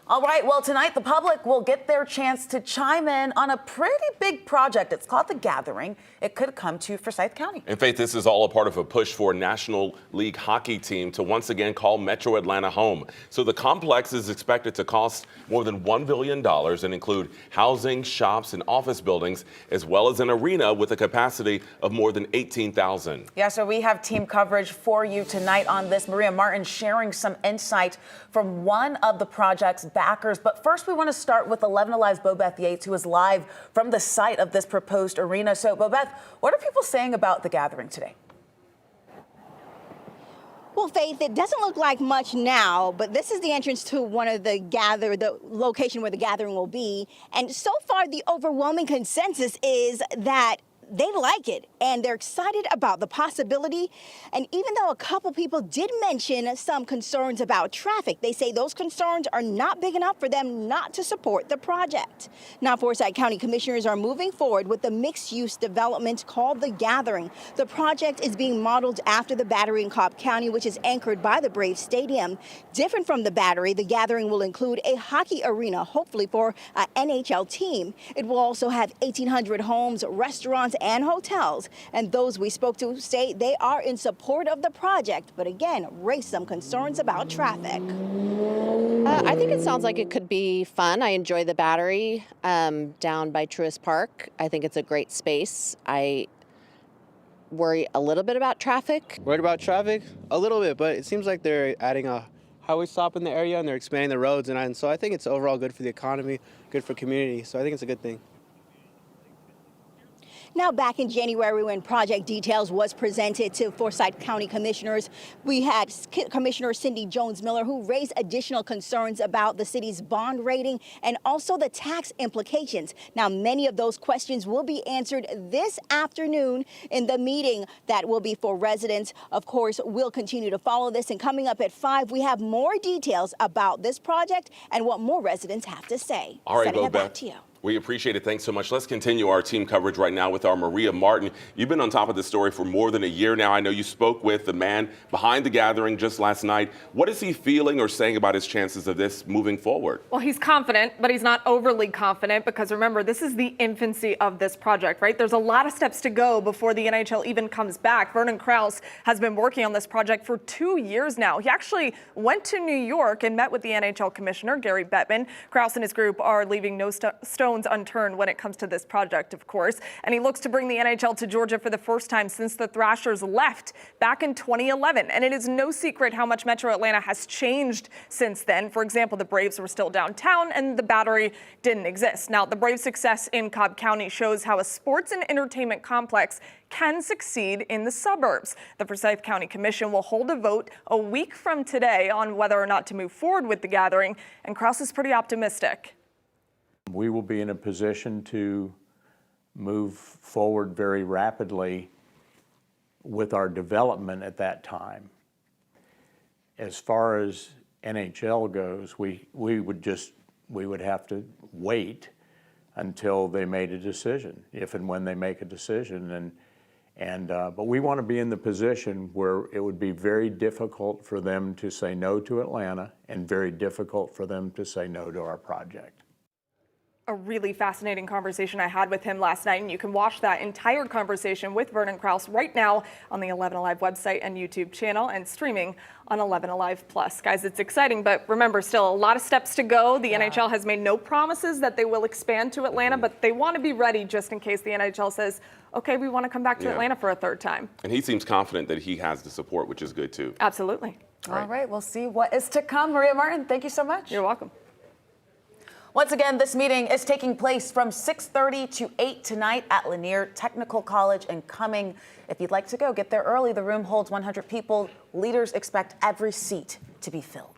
All right, well, tonight the public will get their chance to chime in on a pretty big project. It's called The Gathering. It could come to Forsyth County. In fact, this is all a part of a push for a National League hockey team to once again call Metro Atlanta home. So the complex is expected to cost more than $1 billion and include housing, shops, and office buildings, as well as an arena with a capacity of more than 18,000. Yeah, so we have team coverage for you tonight on this. Maria Martin sharing some insight from one of the project's backers. But first, we want to start with 11 Alive's Bobeth Yates, who is live from the site of this proposed arena. So, Bobeth, what are people saying about The Gathering today? Well, Faith, it doesn't look like much now, but this is the entrance to one of the location where the gathering will be. And so far, the overwhelming consensus is that they like it and they're excited about the possibility. And even though a couple people did mention some concerns about traffic, they say those concerns are not big enough for them not to support the project. Now, Forsyth County commissioners are moving forward with the mixed-use development called The Gathering. The project is being modeled after the Battery in Cobb County, which is anchored by the Braves Stadium. Different from the Battery, The Gathering will include a hockey arena, hopefully for an NHL team. It will also have 1,800 homes, restaurants, and hotels. And those we spoke to say they are in support of the project, but again, raised some concerns about traffic. I think it sounds like it could be fun. I enjoy the Battery down by Truist Park. I think it's a great space. I worry a little bit about traffic. Worried about traffic? A little bit, but it seems like they're adding a highway stop in the area and they're expanding the roads, and so I think it's overall good for the economy, good for community, so I think it's a good thing. Now, back in January, when project details was presented to Forsyth County commissioners, we had Commissioner Cindy Jones-Miller, who raised additional concerns about the city's bond rating and also the tax implications. Now, many of those questions will be answered this afternoon in the meeting that will be for residents. Of course, we'll continue to follow this. And coming up at 5, we have more details about this project and what more residents have to say. All right, Sending it back to you. We appreciate it. Thanks so much. Let's continue our team coverage right now with our Maria Martin. You've been on top of this story for more than a year now. I know you spoke with the man behind The Gathering just last night. What is he feeling or saying about his chances of this moving forward? Well, he's confident, but he's not overly confident because remember, this is the infancy of this project, right? There's a lot of steps to go before the NHL even comes back. Vernon Krause has been working on this project for 2 years now. He actually went to New York and met with the NHL commissioner, Gary Bettman. Krause and his group are leaving no stones unturned when it comes to this project, of course. And he looks to bring the NHL to Georgia for the first time since the Thrashers left back in 2011. And it is no secret how much Metro Atlanta has changed since then. For example, the Braves were still downtown and the Battery didn't exist. Now, the Braves' success in Cobb County shows how a sports and entertainment complex can succeed in the suburbs. The Forsyth County Commission will hold a vote a week from today on whether or not to move forward with The Gathering. And Krause is pretty optimistic. We will be in a position to move forward very rapidly with our development at that time. As far as NHL goes, we would have to wait until they made a decision, if and when they make a decision. But we want to be in the position where it would be very difficult for them to say no to Atlanta and very difficult for them to say no to our project. A really fascinating conversation I had with him last night, and you can watch that entire conversation with Vernon Krause right now on the 11 Alive website and YouTube channel and streaming on 11 Alive Plus. Guys, it's exciting, but remember, still a lot of steps to go. The NHL has made no promises that they will expand to Atlanta, but they want to be ready just in case the NHL says, okay, we want to come back to Atlanta for a third time. And he seems confident that he has the support, which is good too. Absolutely. All right, we'll see what is to come. Maria Martin, thank you so much. You're welcome. Once again, this meeting is taking place from 6:30 to 8 tonight at Lanier Technical College in Cumming. If you'd like to go, get there early. The room holds 100 people. Leaders expect every seat to be filled.